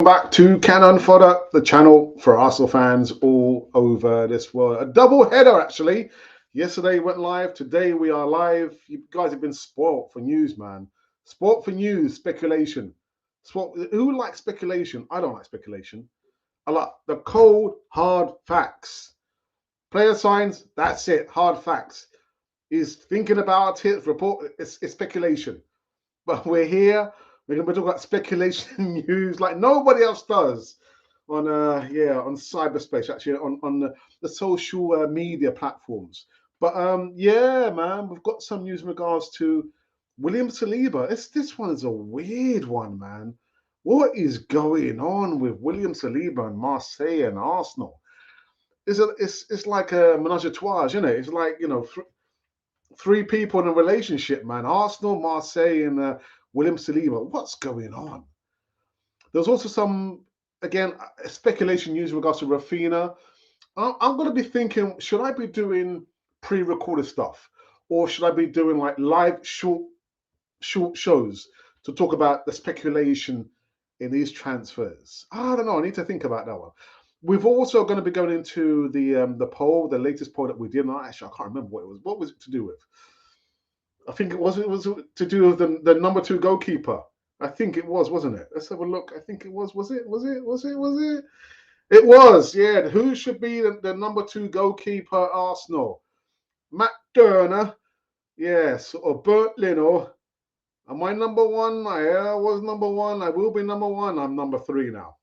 Back to Cannon Fodder, the channel for Arsenal fans all over this world. A double header, actually. Yesterday went live. Today we are live. You guys have been spoilt for news, man. Spoilt for news, speculation. Who likes speculation? I don't like speculation. I like the cold, hard facts. Player signs, that's it. Hard facts. He's thinking about it. Report. It's speculation. But we're here. We're going to talk about speculation news like nobody else does on cyberspace, actually on the social media platforms. But yeah, man, we've got some news in regards to William Saliba. This one is a weird one, man. What is going on with William Saliba and Marseille and Arsenal? It's like a menage a trois, isn't it? It's like, three people in a relationship, man. Arsenal, Marseille, and William Saliba. What's going on? There's also some, again, speculation news in regards to Raphinha. I'm going to be thinking, should I be doing pre-recorded stuff, or should I be doing like live short shows to talk about the speculation in these transfers? I don't know. I need to think about that one. We've also going to be going into the poll, the latest poll that we did. Actually, I can't remember what it was. What was it to do with? I think it was to do with the number two goalkeeper. I think it was, wasn't it? Let's have a look. I think it was. Was it? Was it? Was it? Was it? It was. Yeah. Who should be the number two goalkeeper? Arsenal. Matt Turner. Yes. Or Bert Leno. Am I number one? I was number one. I will be number one. I'm number three now.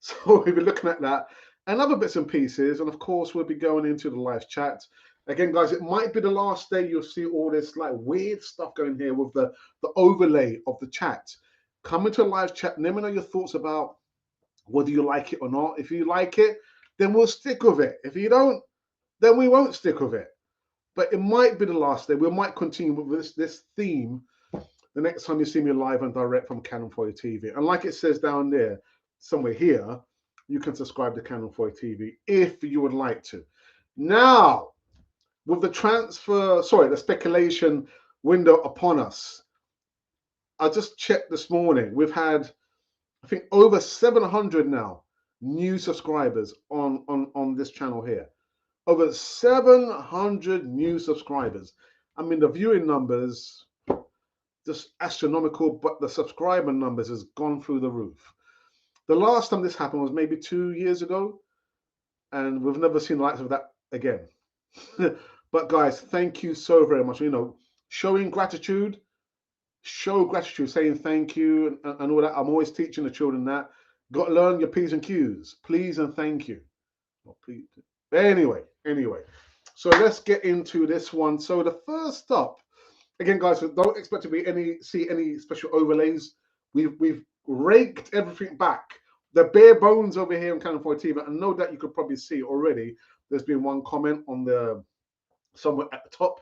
So we'll be looking at that and other bits and pieces. And of course, we'll be going into the live chat. Again, guys, it might be the last day you'll see all this like weird stuff going here with the overlay of the chat. Come into a live chat. Let me know your thoughts about whether you like it or not. If you like it, then we'll stick with it. If you don't, then we won't stick with it. But it might be the last day. We might continue with this theme the next time you see me live and direct from Cannon 4 TV. And like it says down there, somewhere here, you can subscribe to Cannon 4 TV if you would like to. Now, with the speculation window upon us, I just checked this morning. We've had, I think, over 700 now new subscribers on this channel here. Over 700 new subscribers. I mean, the viewing numbers just astronomical, but the subscriber numbers has gone through the roof. The last time this happened was maybe 2 years ago, and we've never seen the likes of that again. But guys, thank you so very much. Showing gratitude, show gratitude, saying thank you and all that. I'm always teaching the children that. Got to learn your P's and Q's. Please and thank you. Well, please. Anyway. So let's get into this one. So the first up, again, guys, don't expect to see any special overlays. We've raked everything back. The bare bones over here on Cannon 4 TV. And know that you could probably see already. There's been one comment on the somewhere at the top,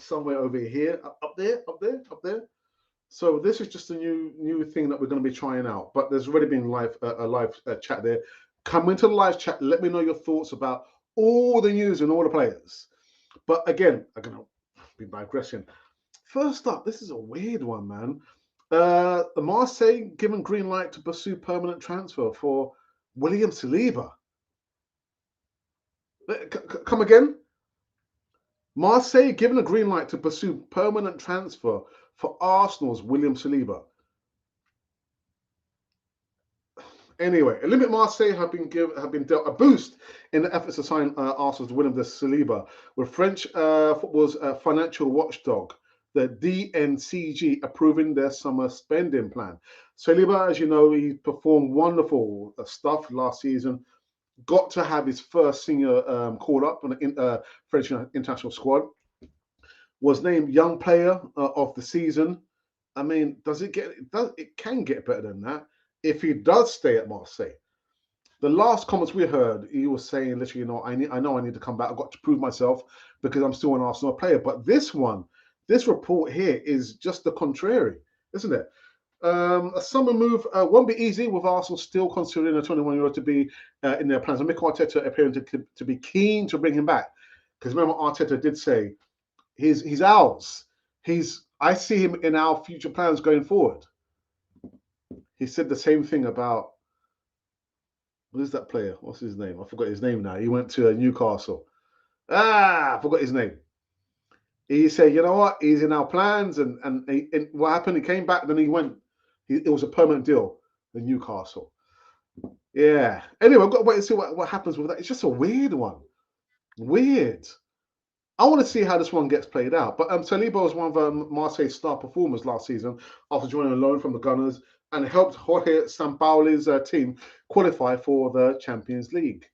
somewhere over here, up there. So this is just a new thing that we're going to be trying out. But there's already been a live chat there. Come into the live chat. Let me know your thoughts about all the news and all the players. But again, I'm going to be digressing. First up, this is a weird one, man. The Marseille given green light to pursue permanent transfer for William Saliba. Come again? Marseille given a green light to pursue permanent transfer for Arsenal's William Saliba. Anyway, Olympique Marseille have been dealt a boost in the efforts to sign Arsenal's William Saliba, with French football's financial watchdog, the DNCG, approving their summer spending plan. Saliba, as you know, he performed wonderful stuff last season. Got to have his first senior call up on the French international squad. Was named Young Player of the Season. I mean, it can get better than that if he does stay at Marseille. The last comments we heard, he was saying literally, I know I need to come back. I've got to prove myself because I'm still an Arsenal player. But this report here is just the contrary, isn't it? A summer move won't be easy, with Arsenal still considering a 21-year-old to be in their plans. And Mikel Arteta appearing to be keen to bring him back. Because remember, Arteta did say he's ours. I see him in our future plans going forward. he said the same thing about, who's that player? What's his name? I forgot his name now. He went to Newcastle. I forgot his name. He said, you know what? He's in our plans, and what happened? He came back, then he went. It was a permanent deal in Newcastle. Yeah. Anyway, I've got to wait and see what happens with that. It's just a weird one. Weird. I want to see how this one gets played out. But Saliba was one of Marseille's star performers last season after joining a loan from the Gunners and helped Jorge Sampaoli's team qualify for the Champions League,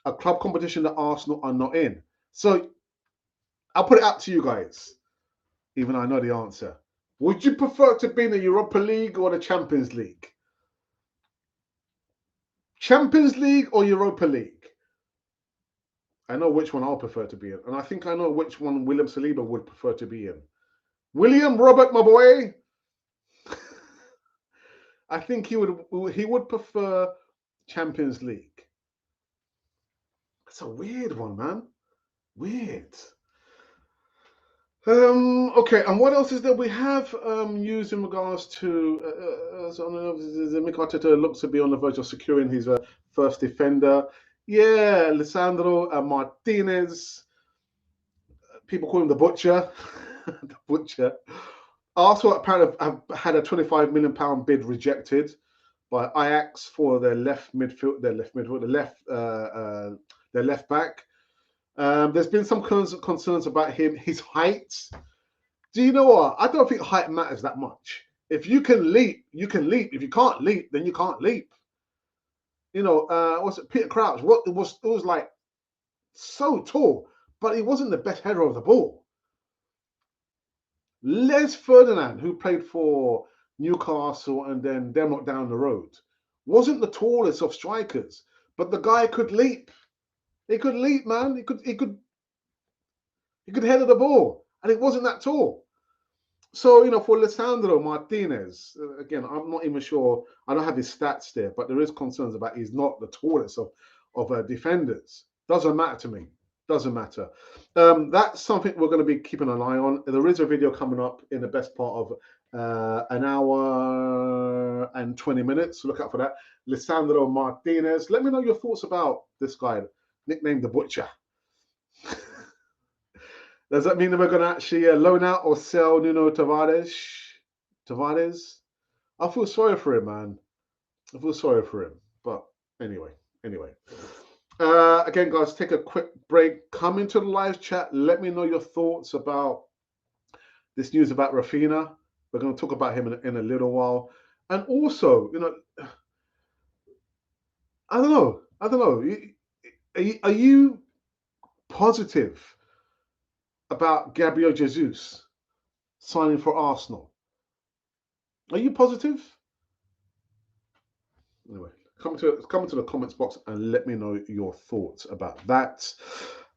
a club competition that Arsenal are not in. So I'll put it out to you guys, even though I know the answer. Would you prefer to be in the Europa League or the Champions League? Champions League or Europa League? I know which one I'll prefer to be in. And I think I know which one William Saliba would prefer to be in. William Robert, my boy. I think he would prefer Champions League. That's a weird one, man. Weird. Okay, and what else is there? We have news in regards to Mikel Arteta looks to be on the verge of securing his first defender. Yeah, Lisandro Martinez. People call him the Butcher. The Butcher. Arsenal apparently have had a £25 million bid rejected by Ajax for their left back. There's been some concerns about him, his height. Do you know what? I don't think height matters that much. If you can leap, you can leap. If you can't leap, then you can't leap. You know, what's it? Peter Crouch. What it was like so tall, but he wasn't the best header of the ball. Les Ferdinand, who played for Newcastle and then Denmark down the road, wasn't the tallest of strikers, but the guy could leap. He could leap, man. He could header the ball, and it wasn't that tall. So, you know, for Lisandro Martinez, again, I'm not even sure. I don't have his stats there, but there is concerns about he's not the tallest of defenders. Doesn't matter to me. Doesn't matter. That's something we're going to be keeping an eye on. There is a video coming up in the best part of an hour and 20 minutes. So look out for that. Lisandro Martinez. Let me know your thoughts about this guy, nicknamed the Butcher. Does that mean that we're going to actually loan out or sell Nuno Tavares? I feel sorry for him, man. I feel sorry for him. But anyway. Again, guys, take a quick break. Come into the live chat. Let me know your thoughts about this news about Raphinha. We're going to talk about him in a little while. And also, you know, I don't know. Are you positive about Gabriel Jesus signing for Arsenal? Are you positive? Anyway, come to the comments box and let me know your thoughts about that.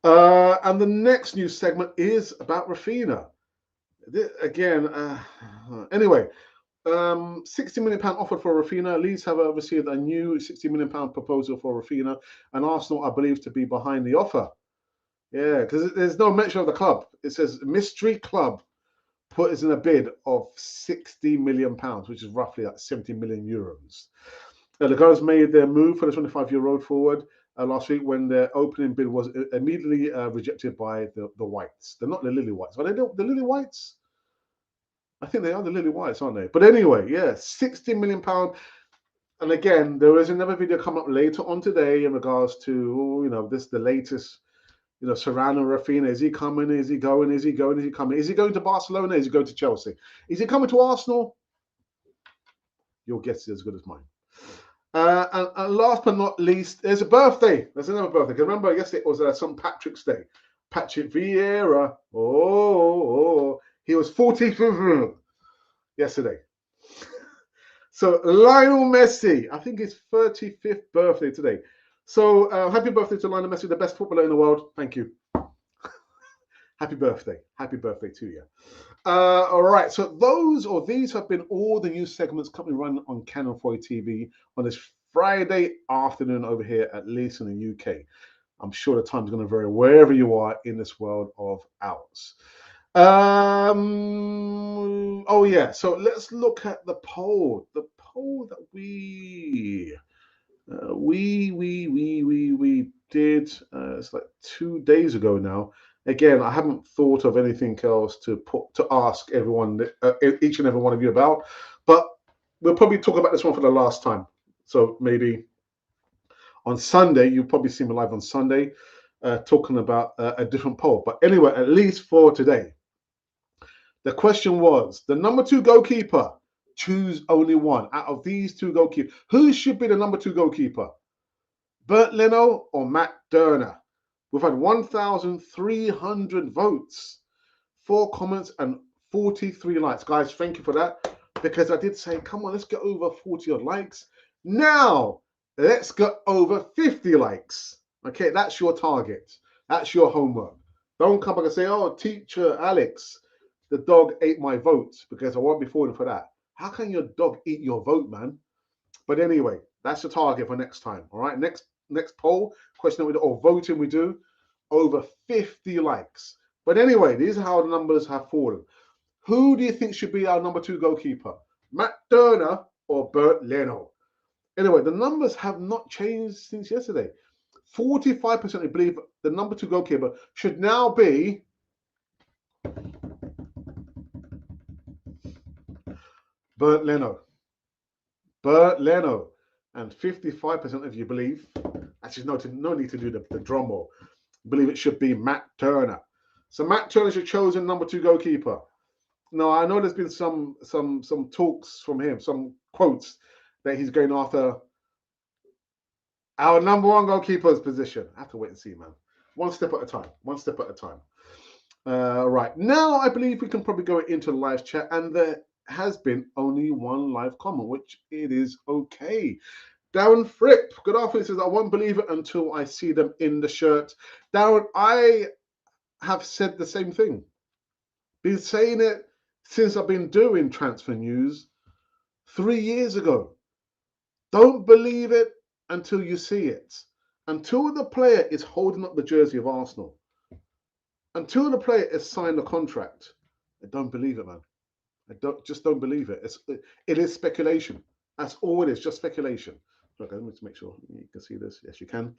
And the next news segment is about Raphinha. Again, anyway, £60 million offer for Raphinha. Leeds have received a new £60 million proposal for Raphinha, and Arsenal are believed to be behind the offer. Yeah, because there's no mention of the club. It says mystery club put us in a bid of £60 million, which is roughly like 70 million euros. The Gunners made their move for the 25-year-old forward last week when their opening bid was immediately rejected by the Whites. They're not the Lily Whites. Are they the Lily Whites? I think they are the Lily Whites, aren't they? But anyway, yeah, £60 million. And again, there is another video coming up later on today in regards to, you know, the latest, you know, surrounding Raphinha. Is he coming? Is he going? Is he going? Is he coming? Is he going to Barcelona? Is he going to Chelsea? Is he coming to Arsenal? Your guess is as good as mine. And last but not least, there's a birthday. There's another birthday. Because remember, yesterday it was St. Patrick's Day. Patrick Vieira. He was 40 yesterday. So Lionel Messi, I think his 35th birthday today. So happy birthday to Lionel Messi, the best footballer in the world. Thank you. Happy birthday. Happy birthday to you. All right. So these have been all the news segments coming run on Cannon 4 TV on this Friday afternoon over here, at least in the UK. I'm sure the time's going to vary wherever you are in this world of ours. Oh yeah. So let's look at the poll. The poll that we did. It's like 2 days ago now. Again, I haven't thought of anything else to ask everyone, each and every one of you about, but we'll probably talk about this one for the last time. So maybe on Sunday, you'll probably see me live on Sunday, talking about a different poll. But anyway, at least for today, the question was the number 2 goalkeeper. Choose only one out of these 2 goalkeepers. Who should be the number 2 goalkeeper? Bernd Leno or Matt Derner? We've had 1,300 votes, 4 comments, and 43 likes. Guys, thank you for that, because I did say, come on, let's get over 40 odd likes. Now, let's get over 50 likes. Okay, that's your target. That's your homework. Don't come back and say, oh, teacher Alex, the dog ate my vote, because I won't be falling for that. How can your dog eat your vote, man? But anyway, that's the target for next time. All right, next poll question that we do, or voting we do, over 50 likes. But anyway, these are how the numbers have fallen. Who do you think should be our number 2 goalkeeper? Matt Derner or Bernd Leno? Anyway, the numbers have not changed since yesterday. 45% believe the number 2 goalkeeper should now be Bernd Leno. Bernd Leno. And 55% of you believe, actually no need to do the drum roll, believe it should be Matt Turner. So Matt Turner's your chosen number 2 goalkeeper. Now, I know there's been some talks from him, some quotes that he's going after our number 1 goalkeeper's position. I have to wait and see, man. One step at a time. One step at a time. Right. Now, I believe we can probably go into the live chat, and there has been only one live comment, which it is okay. Darren Fripp, good afternoon, says, I won't believe it until I see them in the shirt. Darren, I have said the same thing. Been saying it since I've been doing transfer news 3 years ago. Don't believe it until you see it. Until the player is holding up the jersey of Arsenal, until the player has signed a contract, I don't believe it, man. I don't believe it. It is speculation. That's all it is, just speculation. Okay, let me just make sure you can see this. Yes, you can.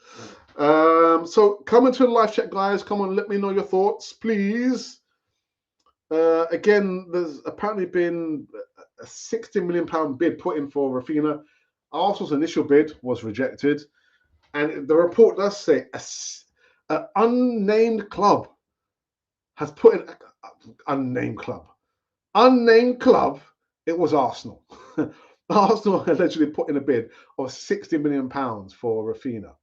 So come into the live chat, guys. Come on, let me know your thoughts, please. Again, there's apparently been a £60 million bid put in for Raphinha. Arsenal's initial bid was rejected. And the report does say an unnamed club has put in unnamed club. Unnamed club, it was Arsenal. Arsenal allegedly put in a bid of £60 million for Raphinha.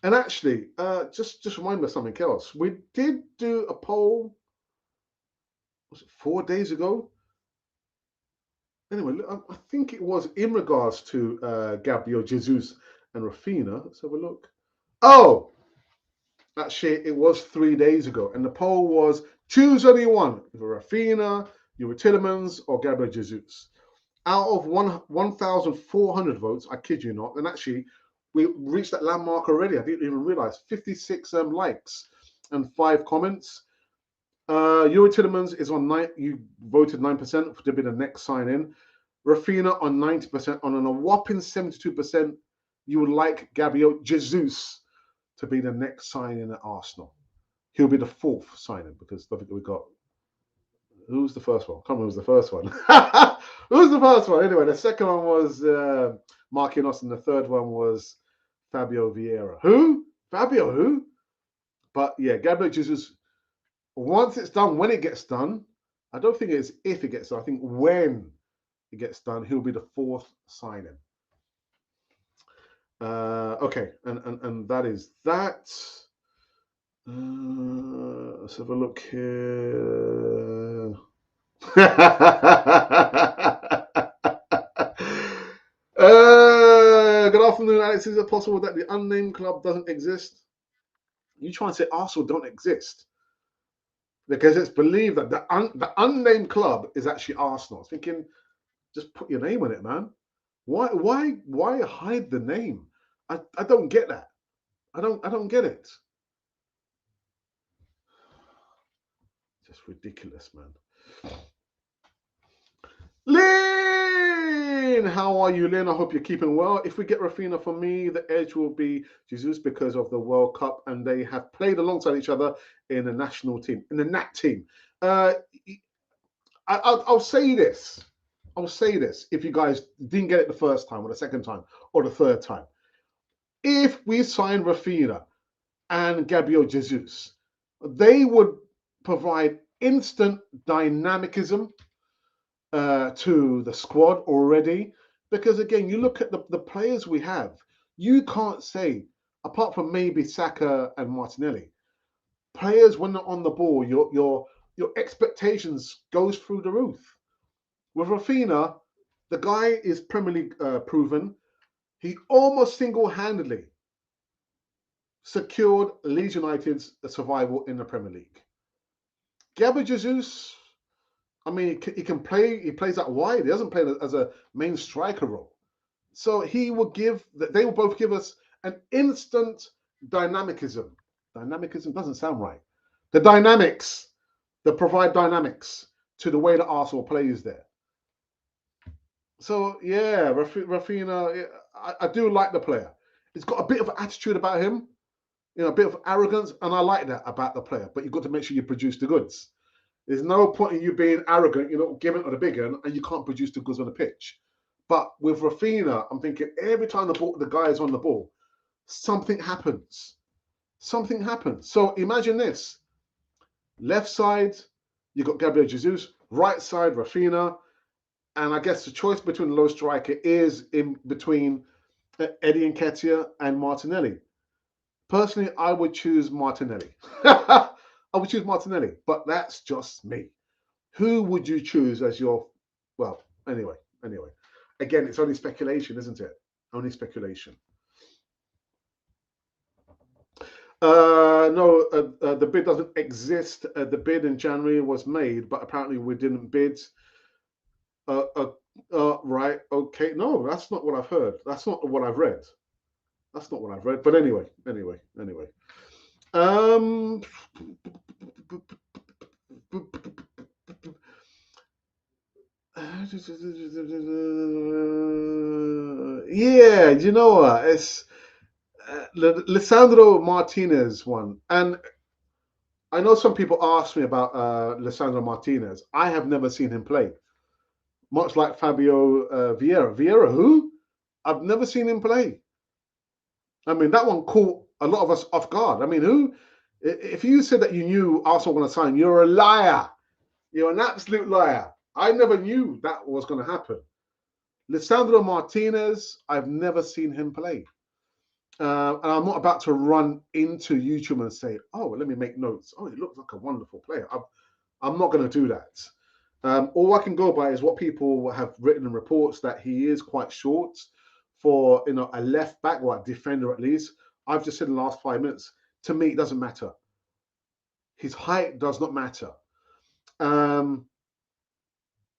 And actually, just remind me of something else. We did do a poll, was it 4 days ago? Anyway, I think it was in regards to Gabriel Jesus and Raphinha. Let's have a look. Oh, actually, it was 3 days ago. And the poll was, choose only one, either Raphinha, Yuri Tillemans, or Gabriel Jesus. Out of 1,400 votes, I kid you not, and actually, we reached that landmark already. I didn't even realize 56 likes and 5 comments. Yuri Tillemans is on 9. You voted 9% to be the next sign in. Raphinha on 90%. On a whopping 72%, you would like Gabriel Jesus to be the next sign in at Arsenal. He'll be the 4th sign in, because I think we got. Who's the first one? I can't remember who's the first one. Who's the first one? Anyway, the second one was Marquinhos, and the third one was Fabio Vieira. Who? Fabio who? But yeah, Gabriel Jesus, once it's done, when it gets done, I don't think it's if it gets done, I think when it gets done, he'll be the 4th signing. Okay, and that is that. Let's have a look here. Good afternoon, Alex. Is it possible that the unnamed club doesn't exist? You trying to say Arsenal don't exist? Because it's believed that the unnamed club is actually Arsenal. I was thinking, just put your name on it, man. Why hide the name? I don't get that. I don't get it. Just ridiculous, man. Lynn, how are you, Lynn? I hope you're keeping well. If we get Raphinha, for me, the edge will be Jesus because of the World Cup, and they have played alongside each other in the national team, in the NAT team. Uh, I'll say this. I'll say this. If you guys didn't get it the first time, or the second time, or the third time, if we sign Raphinha and Gabriel Jesus, they would provide instant dynamicism to the squad already. Because again, you look at the players we have, you can't say, apart from maybe Saka and Martinelli, players when they're on the ball, your expectations goes through the roof. With Raphinha, the guy is Premier League proven. He almost single-handedly secured Leeds United's survival in the Premier League. Gabriel Jesus, I mean, he can play. He plays out wide. He doesn't play as a main striker role. So he will give. They will both give us an instant dynamicism. Dynamicism doesn't sound right. The dynamics that provide dynamics to the way that Arsenal plays there. So yeah, Raphinha, I do like the player. He's got a bit of attitude about him, a bit of arrogance, and I like that about the player. But you've got to make sure you produce the goods. There's no point in you being arrogant, giving it to the big one, and you can't produce the goods on the pitch. But with Raphinha, I'm thinking every time the guy is on the ball, something happens. Something happens. So imagine this. Left side, you've got Gabriel Jesus. Right side, Raphinha. And I guess the choice between the low striker is in between Eddie Nketiah and Martinelli. Personally, I would choose Martinelli. I would choose Martinelli, but that's just me. Who would you choose as your? Well, anyway. Again, it's only speculation, isn't it? Only speculation. No, the bid doesn't exist. The bid in January was made, but apparently we didn't bid. Right, okay. No, that's not what I've heard. That's not what I've read. That's not what I've read. But anyway. Yeah, you know what? It's Lisandro Martinez one. And I know some people ask me about Lisandro Martinez. I have never seen him play. Much like Fabio Vieira. Vieira, who? I've never seen him play. I mean, that one caught a lot of us off guard. I mean, who? If you said that you knew Arsenal were going to sign, you're a liar. You're an absolute liar. I never knew that was going to happen. Lisandro Martinez, I've never seen him play. And I'm not about to run into YouTube and say, oh, let me make notes. Oh, he looks like a wonderful player. I'm not going to do that. All I can go by is what people have written in reports that he is quite short for a left back or a defender at least. I've just said in the last 5 minutes, to me, it doesn't matter. His height does not matter.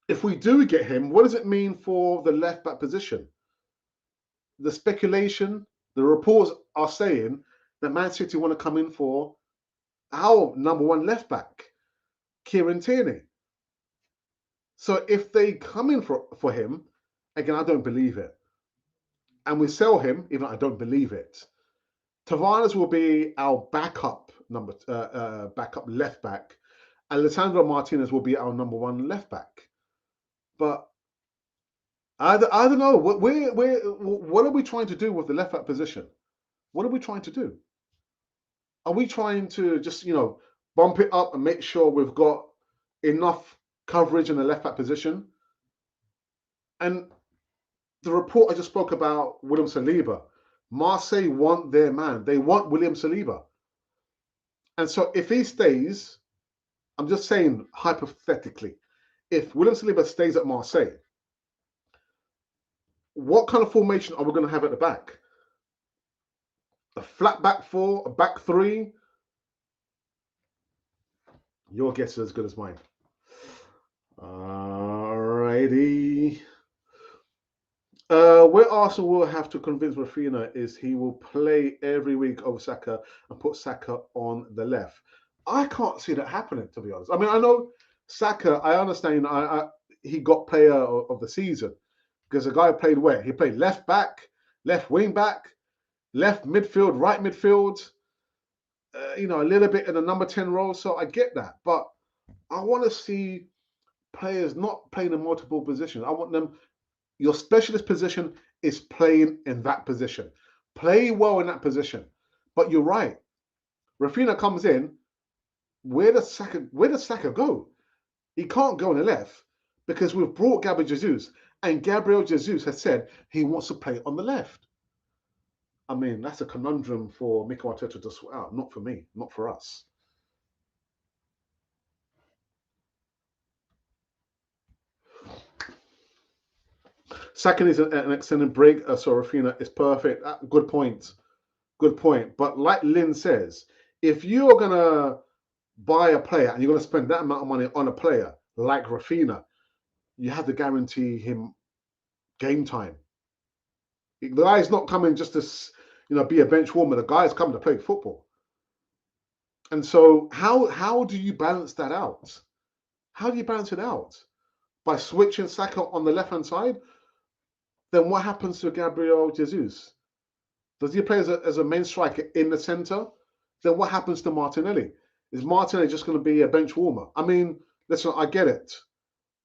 If we do get him, what does it mean for the left back position? The speculation, the reports are saying that Man City want to come in for our number one left back, Kieran Tierney. So if they come in for him, again, I don't believe it. And we sell him, even though I don't believe it. Tavares will be our backup backup left back, and Lisandro Martinez will be our number one left back. But I don't know. What are we trying to do with the left back position? What are we trying to do? Are we trying to just bump it up and make sure we've got enough coverage in the left back position? And the report I just spoke about, William Saliba, Marseille want their man. They want William Saliba. And so if he stays, I'm just saying hypothetically, if William Saliba stays at Marseille, what kind of formation are we going to have at the back? A flat back four, a back three? Your guess is as good as mine. Alrighty. Where Arsenal will have to convince Raphinha is he will play every week over Saka and put Saka on the left. I can't see that happening, to be honest. I mean, I know Saka, I understand he got player of the season. because the guy played where? He played left back, left wing back, left midfield, right midfield, a little bit in the number 10 role. So I get that. But I want to see players not playing in multiple positions. I want them, your specialist position is playing in that position. Play well in that position. But you're right. Raphinha comes in. Where does Saka go? He can't go on the left because we've brought Gabriel Jesus, and Gabriel Jesus has said he wants to play on the left. I mean, that's a conundrum for Mikel Arteta to sort out, not for me, not for us. Second is an extended break. So Raphinha is perfect. Good point. Good point. But like Lynn says, if you're going to buy a player and you're going to spend that amount of money on a player like Raphinha, you have to guarantee him game time. The guy's not coming just to be a bench warmer. The guy's coming to play football. And so how do you balance that out? How do you balance it out? By switching Saka on the left-hand side? Then what happens to Gabriel Jesus? Does he play as a main striker in the centre? Then what happens to Martinelli? Is Martinelli just going to be a bench warmer? I mean, listen, I get it.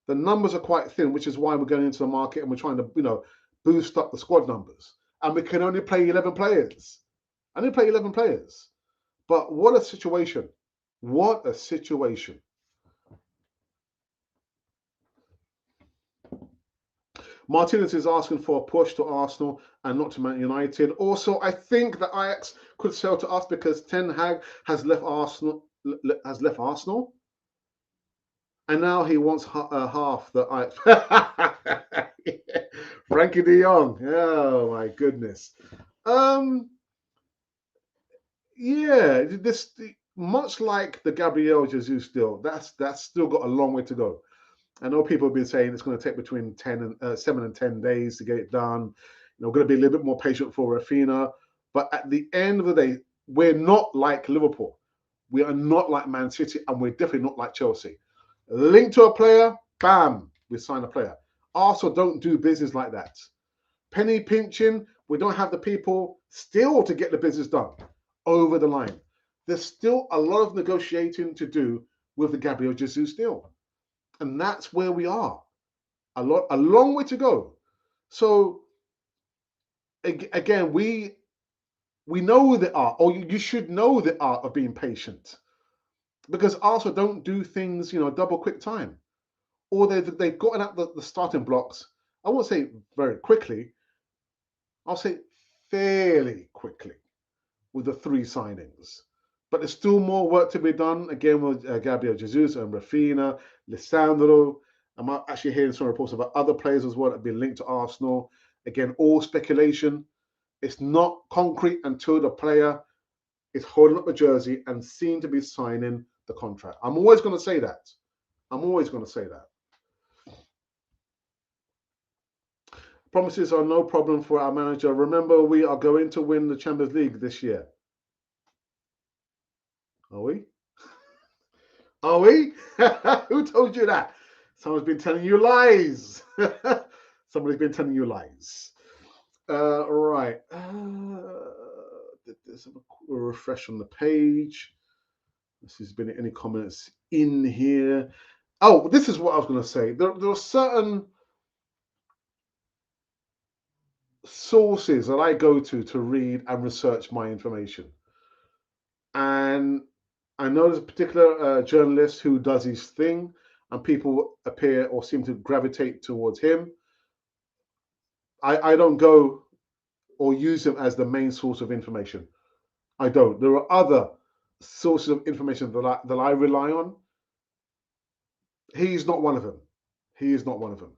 The numbers are quite thin, which is why we're going into the market and we're trying to, boost up the squad numbers. And we can only play 11 players. I only play 11 players. But what a situation. What a situation. Martinez is asking for a push to Arsenal and not to Man United. Also, I think that Ajax could sell to us because Ten Hag has left Arsenal. And now he wants half the Ajax. Frankie de Jong. Oh my goodness. Yeah, this much like the Gabriel Jesus deal, that's still got a long way to go. I know people have been saying it's going to take between 7 and 10 days to get it done. We're going to be a little bit more patient for Raphinha. But at the end of the day, we're not like Liverpool. We are not like Man City, and we're definitely not like Chelsea. Link to a player, bam, we sign a player. Arsenal don't do business like that. Penny pinching, we don't have the people still to get the business done over the line. There's still a lot of negotiating to do with the Gabriel Jesus deal. And that's where we are. A long way to go. So again, we know the art, or you should know the art of being patient, because Arsenal don't do things, double quick time, or they've gotten at the starting blocks. I won't say very quickly. I'll say fairly quickly with the 3 signings. But there's still more work to be done, again, with Gabriel Jesus and Raphinha, Lisandro. I'm actually hearing some reports about other players as well that have been linked to Arsenal. Again, all speculation. It's not concrete until the player is holding up the jersey and seen to be signing the contract. I'm always going to say that. Promises are no problem for our manager. Remember, we are going to win the Champions League this year. Are we? Are we? Who told you that? Someone's been telling you lies. Somebody's been telling you lies. Right. There's a refresh on the page. This has been any comments in here. Oh, this is what I was going to say. There are certain sources that I go to read and research my information. And I know there's a particular journalist who does his thing, and people appear or seem to gravitate towards him. I don't go or use him as the main source of information. I don't. There are other sources of information that I rely on. He's not one of them. He is not one of them.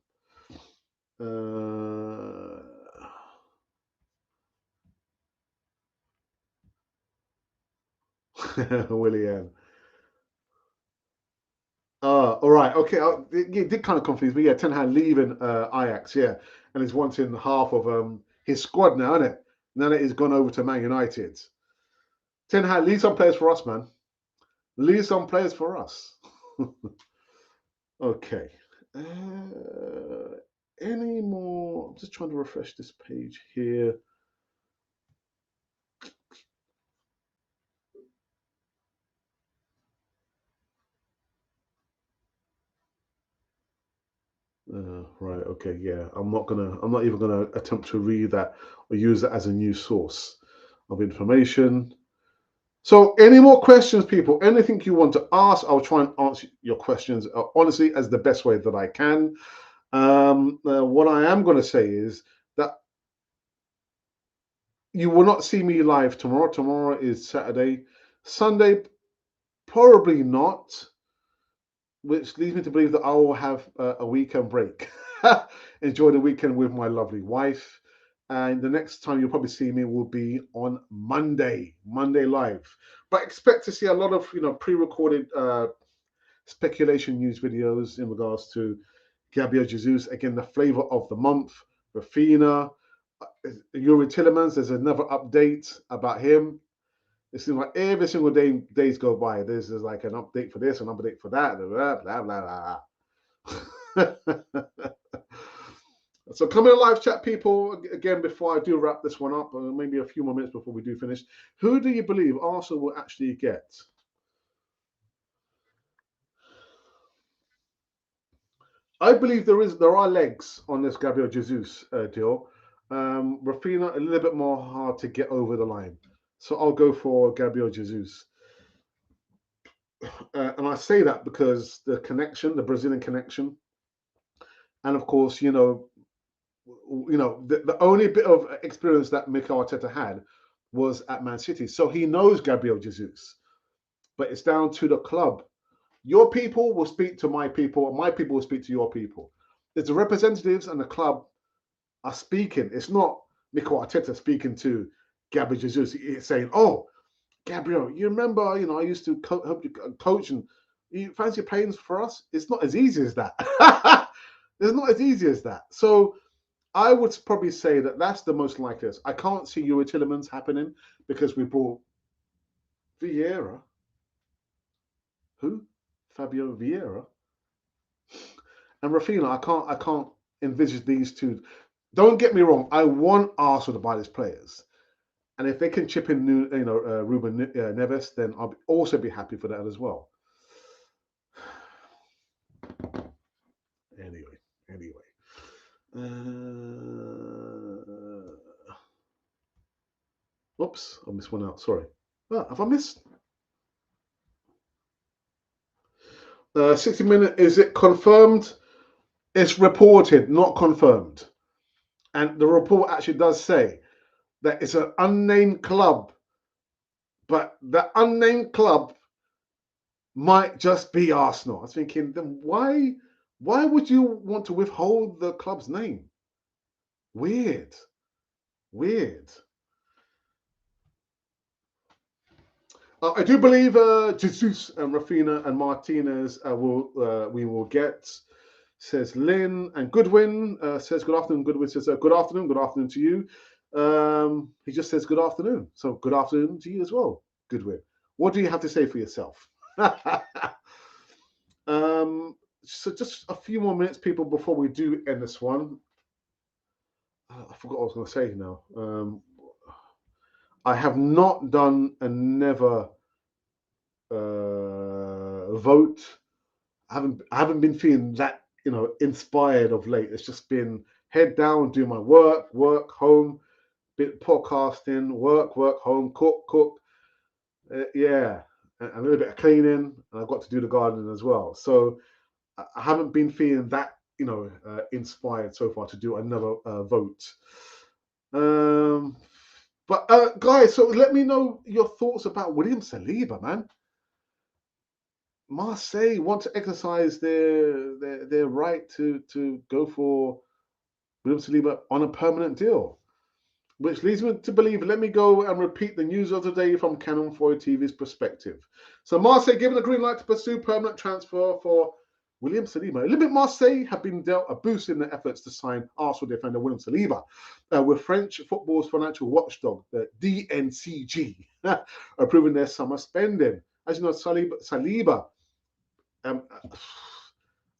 William. All right. Okay. It did kind of confuse me. Yeah, Ten Hag leaving Ajax. Yeah, and he's wanting half of his squad now, isn't it? Now that he's gone over to Man United. Ten Hag, leave some players for us, man. Leave some players for us. Okay. any more? I'm just trying to refresh this page here. Right. Okay. Yeah. I'm not even gonna attempt to read that or use that as a new source of information. So, any more questions, people? Anything you want to ask, I'll try and answer your questions honestly as the best way that I can. What I am going to say is that you will not see me live tomorrow. Tomorrow is Saturday. Sunday, probably not, which leads me to believe that I will have a weekend break. Enjoy the weekend with my lovely wife. And the next time you'll probably see me will be on Monday live. But expect to see a lot of pre-recorded speculation news videos in regards to Gabriel Jesus. Again, the flavor of the month, Raphinha, Yuri Tillemans. There's another update about him. It seems like every single days go by. There's like an update for this, an update for that, blah blah blah blah. So come in live chat, people. Again, before I do wrap this one up, maybe a few more minutes before we do finish. Who do you believe Arsenal will actually get? I believe there are legs on this Gabriel Jesus deal. Raphinha a little bit more hard to get over the line, so I'll go for Gabriel Jesus. And I say that because the connection, the Brazilian connection, and of course, the only bit of experience that Mikel Arteta had was at Man City, so he knows Gabriel Jesus. But it's down to the club. Your people will speak to my people, and my people will speak to your people. It's the representatives and the club are speaking. It's not Mikel Arteta speaking to Gabriel Jesus. It's saying, "Oh, Gabriel, you remember? I used to help you coach, and you fancy playing for us." It's not as easy as that. It's not as easy as that. So I would probably say that that's the most likeliest. I can't see Yuri Tillemans happening because we brought Vieira. Who? Fabio Vieira. And Raphinha, I can't envisage these two. Don't get me wrong. I want Arsenal to buy these players, and if they can chip in, Ruben Neves, then I'll also be happy for that as well. Anyway. Oops, I missed one out. Sorry. Have I missed? 60 minutes. Is it confirmed? It's reported, not confirmed. And the report actually does say that it's an unnamed club, but the unnamed club might just be Arsenal. I was thinking, then why would you want to withhold the club's name? Weird. I do believe Jesus and Raphinha and Martinez we will get. Says Lynn, and Goodwin says good afternoon. Goodwin says good afternoon to you. He just says good afternoon, so good afternoon to you as well, Goodwin. What do you have to say for yourself? So just a few more minutes, people, before we do end this one. I forgot what I was going to say now. I have not done a never vote. I haven't been feeling that inspired of late. It's just been head down, do my work, home, bit podcasting, work, home, cook. Yeah, a little bit of cleaning, and I've got to do the gardening as well. So I haven't been feeling that inspired so far to do another vote. But guys, so let me know your thoughts about William Saliba, man. Marseille want to exercise their right to go for William Saliba on a permanent deal, which leads me to believe. Let me go and repeat the news of the day from Canon 4 TV's perspective. So Marseille given the green light to pursue permanent transfer for William Saliba. Olympique Marseille have been dealt a boost in their efforts to sign Arsenal defender William Saliba, with French football's financial watchdog, the DNCG, approving their summer spending. As you know, Saliba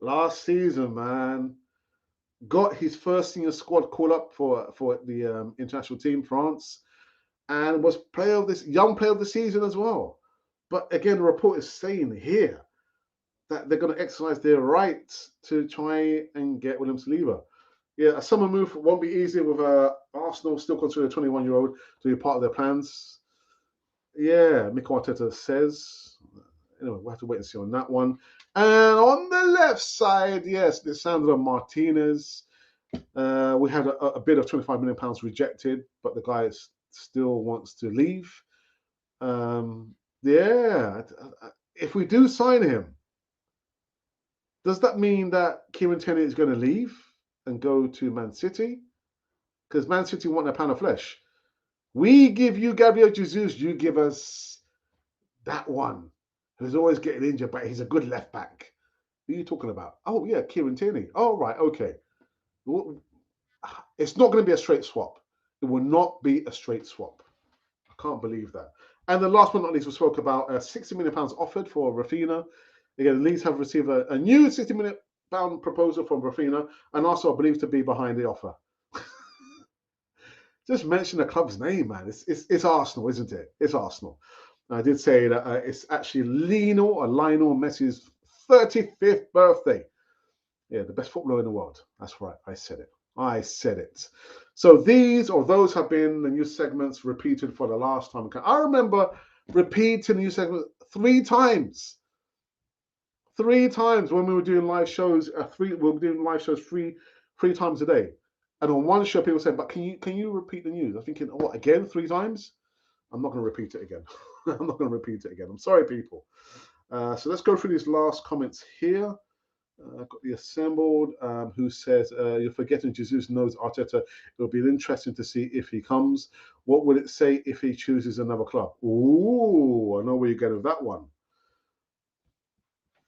last season, man, got his first senior squad call up for the international team, France, and was young player of the season as well. But again, the report is saying here that they're going to exercise their right to try and get William Saliba. Yeah, a summer move won't be easy with Arsenal still considering a 21-year-old to be part of their plans. Yeah, Mikel Arteta says. Anyway, we'll have to wait and see on that one. And on the left side, yes, Lisandro Martinez. We had a bid of £25 million rejected, but the guy still wants to leave. Yeah, if we do sign him, does that mean that Kieran Tierney is going to leave and go to Man City? Because Man City want a pound of flesh. We give you Gabriel Jesus, you give us that one who's always getting injured, but he's a good left back. Who are you talking about? Oh, yeah, Kieran Tierney. Oh, right, okay. It's not going to be a straight swap. It will not be a straight swap. I can't believe that. And the last but not least, we spoke about £60 million offered for Raphinha. Again, Leeds have received a new £60 million proposal from Raphinha, and also believed to be behind the offer. Just mention the club's name, man. It's Arsenal, isn't it? It's Arsenal. I did say that it's actually Lionel Messi's 35th birthday. Yeah, the best footballer in the world. That's right. I said it. I said it. So those have been the news segments repeated for the last time. I remember repeating the news segment 3 times. 3 times when we were doing live shows. We were doing live shows three times a day. And on one show, people said, "But can you repeat the news?" I'm thinking, "What again? 3 times?" I'm not going to repeat it again. I'm not going to repeat it again. I'm sorry, people. So let's go through these last comments here. I've got the assembled who says, "You're forgetting Jesus knows Arteta. It'll be interesting to see if he comes. What would it say if he chooses another club?" Ooh, I know where you're going with that one.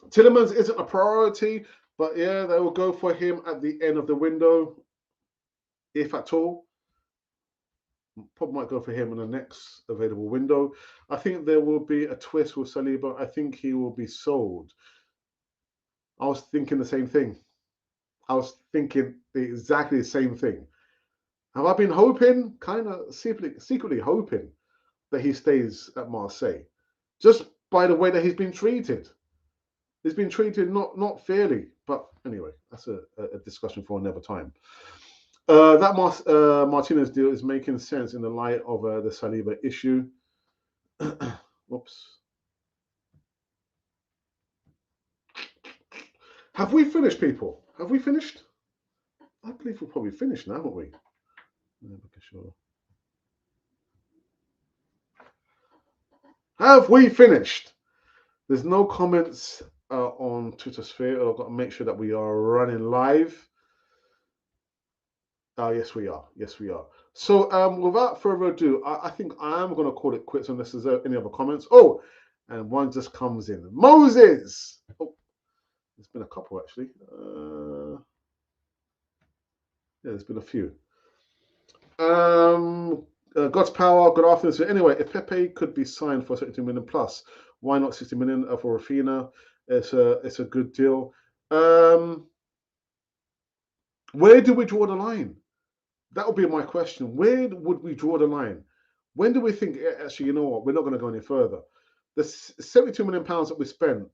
Tillemans isn't a priority, but yeah, they will go for him at the end of the window, if at all. Probably might go for him in the next available window. I think there will be a twist with Saliba. I think he will be sold. I was thinking the same thing. I was thinking exactly the same thing. Have I been hoping, kind of secretly hoping that he stays at Marseille? Just by the way that he's been treated. He's been treated not fairly. But anyway, that's a discussion for another time. That Martinez deal is making sense in the light of the Saliba issue. Whoops. Have we finished, people? Have we finished? I believe we're probably finished now, haven't we? Sure. Have we finished? There's no comments on Twitter Sphere. I've got to make sure that we are running live. Yes, we are. Yes, we are. So without further ado, I think I am going to call it quits unless there's any other comments. Oh, and one just comes in. Moses! Oh, there's been a couple, actually. Yeah, there's been a few. God's power, good afternoon. So anyway, if Pepe could be signed for 32 million plus, why not 60 million for Raphinha? It's a good deal. Where do we draw the line? That would be my question. Where would we draw the line? When do we think, actually, you know what, we're not going to go any further? The 72 million pounds that we spent,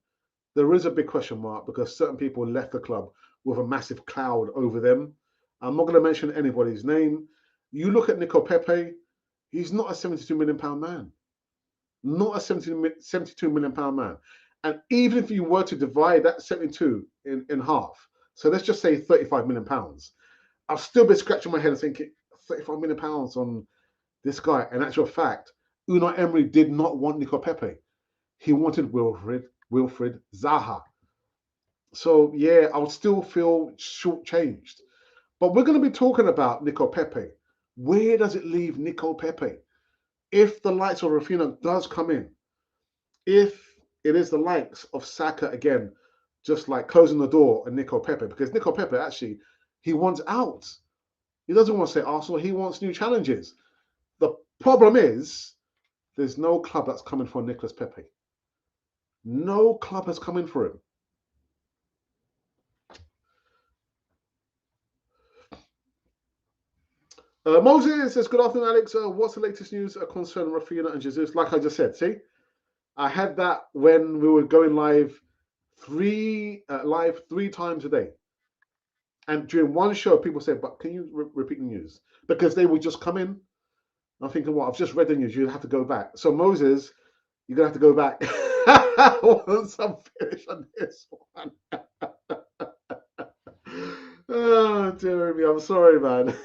there is a big question mark because certain people left the club with a massive cloud over them. I'm not going to mention anybody's name. You look at Nico Pepe, he's not a 72 million pound man. Not a 72 million pound man. And even if you were to divide that 72 in half, so let's just say 35 million pounds, I'll still be scratching my head and thinking 35 million pounds on this guy. In actual fact, Unai Emery did not want Nico Pepe. He wanted Wilfried Zaha. So yeah, I would still feel shortchanged. But we're going to be talking about Nico Pepe. Where does it leave Nico Pepe? If the likes of Raphinha does come in, if it is the likes of Saka again, just like closing the door on Nico Pepe, because Nico Pepe actually, he wants out. He doesn't want to stay Arsenal. He wants new challenges. The problem is there's no club that's coming for Nicolas Pepe. No club has come in for him. Moses says, good afternoon, Alex. What's the latest news concerning Raphinha and Jesus? Like I just said, see, I had that when we were going live three times a day. And during one show, people said, but can you repeat the news? Because they would just come in. I'm thinking, well, I've just read the news. You have to go back. So Moses, you're gonna have to go back once I'm finished on this one. Oh dear me, I'm sorry, man.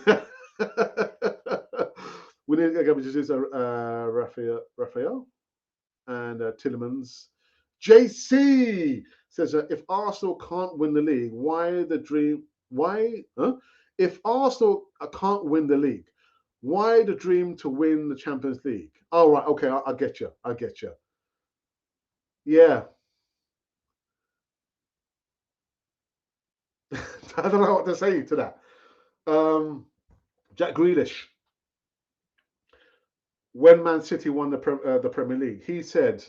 We need to go to Raphael and Tillemans. JC says, if Arsenal can't win the league, why the dream? Why? Huh? If Arsenal can't win the league, why the dream to win the Champions League? Oh, right. Okay. I get you. I get you. Yeah. I don't know what to say to that. Jack Grealish, when Man City won the Premier League, he said,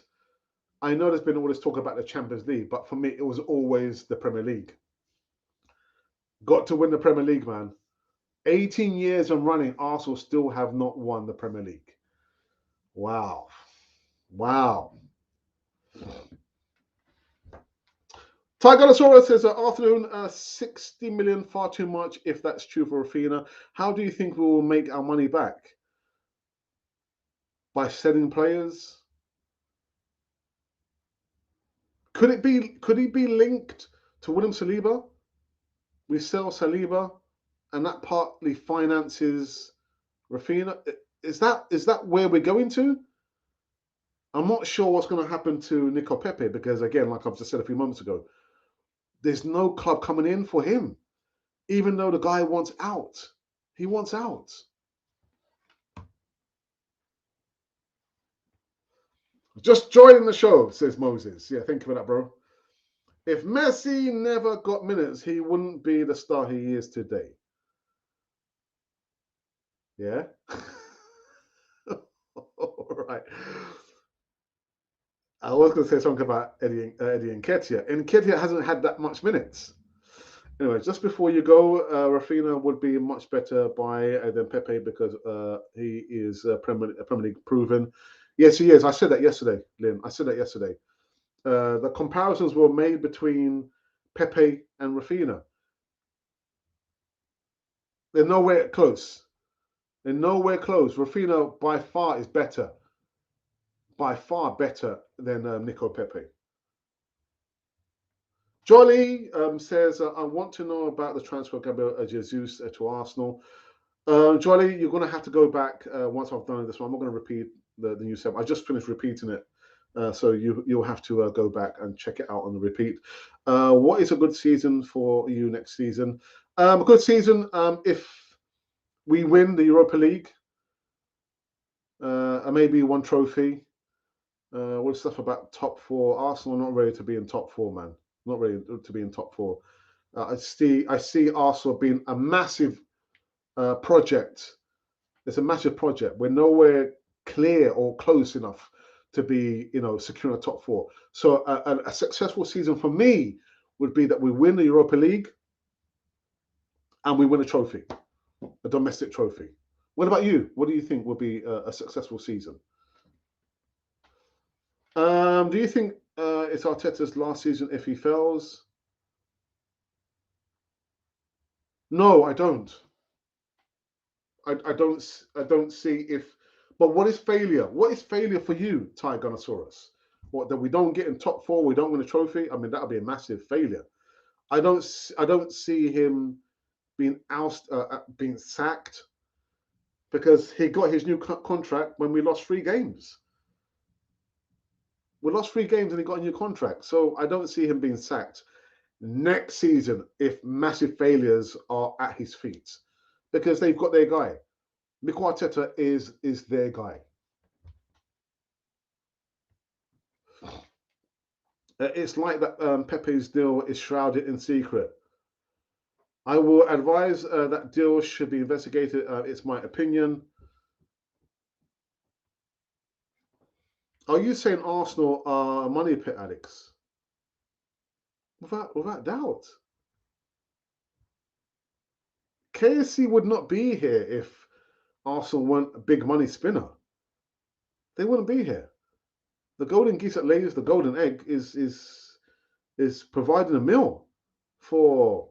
I know there's been all this talk about the Champions League, but for me, it was always the Premier League. Got to win the Premier League, man. 18 years and running, Arsenal still have not won the Premier League. Wow. Wow. Tiganosaurus says, afternoon, 60 million, far too much if that's true for Raphinha. How do you think we will make our money back? By selling players? Could he be linked to William Saliba? We sell Saliba and that partly finances Raphinha. Is that where we're going to? I'm not sure what's going to happen to Nico Pepe because, again, like I've just said a few moments ago, there's no club coming in for him, even though the guy wants out. He wants out. Just joining the show, says Moses. Yeah, thank you for that, bro. If Messi never got minutes, he wouldn't be the star he is today. Yeah? All right. I was going to say something about Eddie Nketiah. Nketiah hasn't had that much minutes. Anyway, just before you go, Raphinha would be much better than Pepe because he is Premier League proven. Yes, he is. I said that yesterday, Lynn. I said that yesterday. The comparisons were made between Pepe and Raphinha. They're nowhere close. They're nowhere close. Raphinha by far is better. By far better than Nico Pepe. Jolly says, I want to know about the transfer of Gabriel Jesus to Arsenal. Jolly, you're going to have to go back once I've done this one. I'm not going to repeat the new set. I just finished repeating it. So you'll have to go back and check it out on the repeat. What is a good season for you next season? A good season if we win the Europa League, and maybe one trophy. What stuff about top four? Arsenal not ready to be in top four, man. Not ready to be in top four. I see Arsenal being a massive project. It's a massive project. We're nowhere clear or close enough to be, securing a top four. So a successful season for me would be that we win the Europa League and we win a trophy, a domestic trophy. What about you? What do you think would be a successful season? Do you think it's Arteta's last season if he fails? No, I don't. I don't see if. But what is failure? What is failure for you, Tiganosaurus? What, that we don't get in top four, we don't win a trophy? I mean, that would be a massive failure. I don't see him being sacked because he got his new contract when we lost 3 games. We lost 3 games and he got a new contract. So I don't see him being sacked next season if massive failures are at his feet because they've got their guy. Mikel Arteta is their guy. It's like that Pepe's deal is shrouded in secret. I will advise that deal should be investigated. It's my opinion. Are you saying Arsenal are a money pit, Alex? Without doubt. KSC would not be here if Arsenal weren't a big money spinner, they wouldn't be here. The golden geese that lays the golden egg is providing a meal for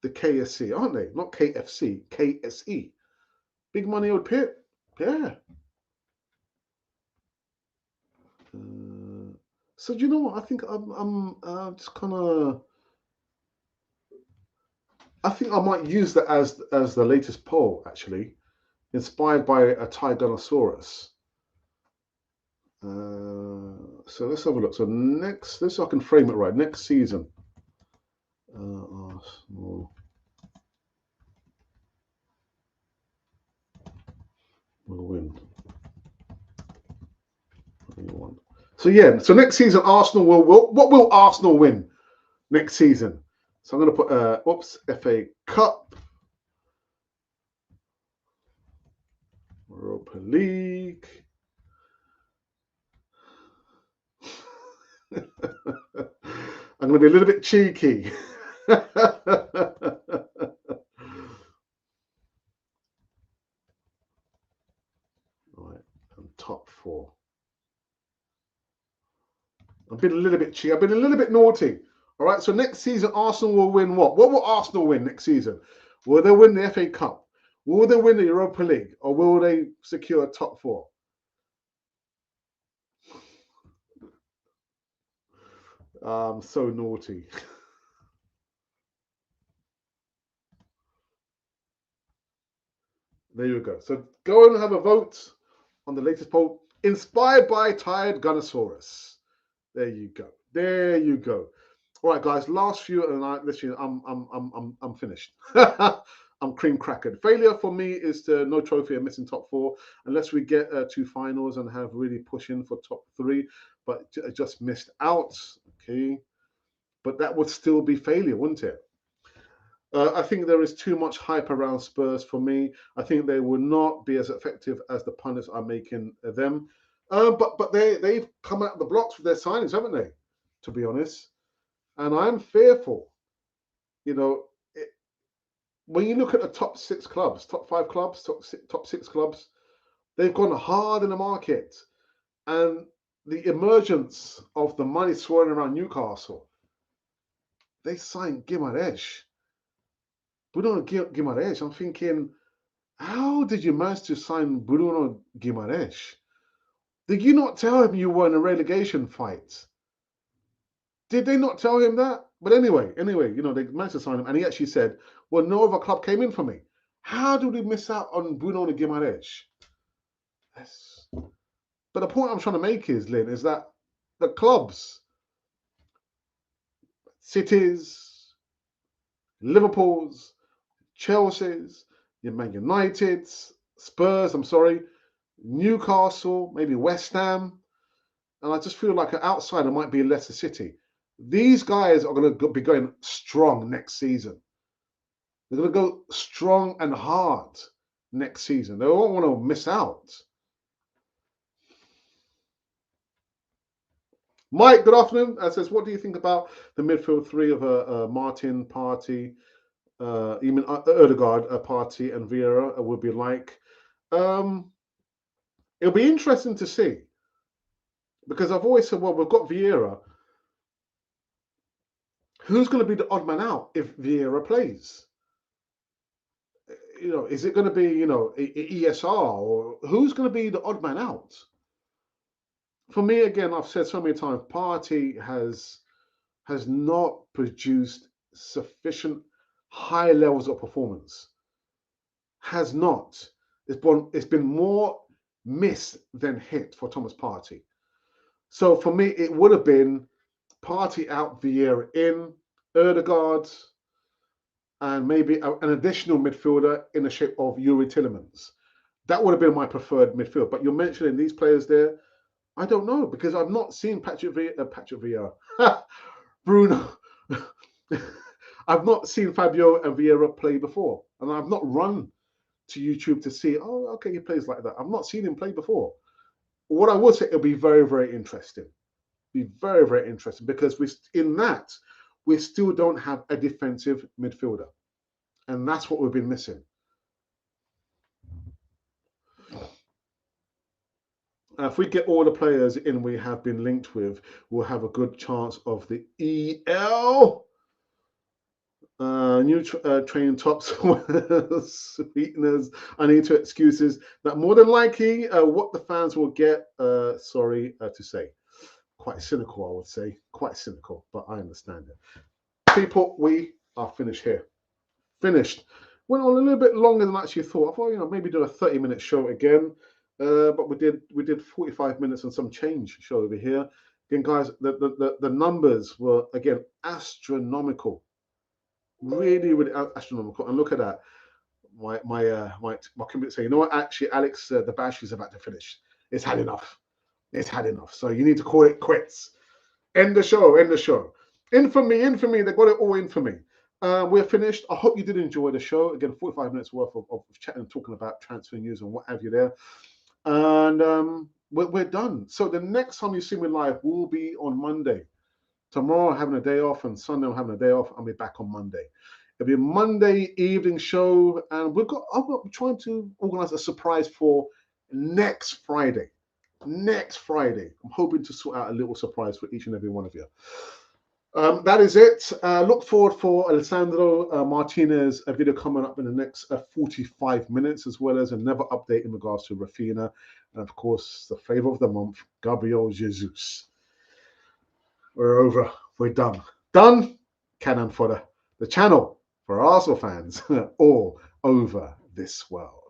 the KSC, aren't they? Not KFC, KSE. Big money old pit. Yeah. So do you know what? I think I'm just kind of. I think I might use that as the latest poll, actually, inspired by a Tyrannosaurus. So let's have a look. So next, this I can frame it right. Next season, Arsenal will win. So yeah, so next season Arsenal will what will Arsenal win next season? So I'm going to put FA Cup, Europa League. I'm going to be a little bit cheeky. Right, and top 4. I've been a little bit cheeky. I've been a little bit naughty. All right, so next season Arsenal will win what? What will Arsenal win next season? Will they win the FA Cup? Will they win the Europa League? Or will they secure top 4? So naughty. There you go. So go and have a vote on the latest poll, inspired by Tired Gunnosaurus. There you go. There you go. All right, guys. Last few, and literally, I'm finished. I'm cream crackered. Failure for me is to no trophy and missing top 4, unless we get 2 finals and have really pushing for top 3, but just missed out. Okay, but that would still be failure, wouldn't it? I think there is too much hype around Spurs for me. I think they will not be as effective as the pundits are making them. But they've come out of the blocks with their signings, haven't they? To be honest, and I'm fearful. You know, when you look at the top 6 clubs, top 5 clubs, top 6 clubs, they've gone hard in the market, and the emergence of the money swirling around Newcastle. They signed Guimaraes. Bruno Guimaraes. I'm thinking, how did you manage to sign Bruno Guimaraes? Did you not tell him you were in a relegation fight? Did they not tell him that? But anyway, they managed to sign him, and he actually said, well, no other club came in for me. How did we miss out on Bruno Guimaraes? Yes. But the point I'm trying to make is, Lynn, is that the clubs, Cities, Liverpool's, Chelsea's, your Man United's, Spurs, Newcastle, maybe West Ham, and I just feel like an outsider might be Leicester City. These guys are going to be going strong next season. They're going to go strong and hard next season. They won't want to miss out. Mike, good afternoon. Says, what do you think about the midfield 3 of Martin, Partey, even Odegaard, Partey, and Vieira would be like? It'll be interesting to see, because I've always said, well, we've got Vieira. Who's going to be the odd man out if Vieira plays? Is it going to be, ESR, or who's going to be the odd man out? For me, again, I've said so many times, Partey has not produced sufficient high levels of performance. Has not. It's been more miss than hit for Thomas Partey. So for me, it would have been Partey out, Vieira in, Odegaard, and maybe an additional midfielder in the shape of Yuri Tillemans. That would have been my preferred midfield. But you're mentioning these players there. I don't know, because I've not seen Patrick Vieira. Bruno. I've not seen Fabio and Vieira play before. And I've not run to YouTube to see, oh, okay, he plays like that. I've not seen him play before. What I would say, it'll be very, very interesting. Be very, very interesting, because we still don't have a defensive midfielder. And that's what we've been missing. If we get all the players in we have been linked with, we'll have a good chance of the EL. New training tops, sweeteners. I need to excuses that more than likely what the fans will get. Sorry to say, quite cynical, I would say, quite cynical, but I understand it. People, we are finished here. Finished. Went on a little bit longer than I actually thought. I thought, maybe do a 30-minute show again, but we did 45 minutes and some change show over here. Again, guys, the numbers were again astronomical, really, really astronomical. And look at that. My computer say, you know what? Actually, Alex, the bash is about to finish. It's had enough. It's had enough. So you need to call it quits. End the show. End the show. Infamy, infamy. They got it all in for me. We're finished. I hope you did enjoy the show. Again, 45 minutes worth of chatting and talking about transfer news and what have you there. And we're done. So the next time you see me live will be on Monday. Tomorrow I'm having a day off, and Sunday I'm having a day off. I'll be back on Monday. It'll be a Monday evening show, and I'm trying to organize a surprise for next Friday. Next Friday. I'm hoping to sort out a little surprise for each and every one of you. That is it. Look forward for Alessandro Martinez, a video coming up in the next 45 minutes, as well as another update in regards to Raphinha, and of course, the flavor of the month, Gabriel Jesus. We're over. We're done. Done. Cannon fodder. The channel for Arsenal fans all over this world.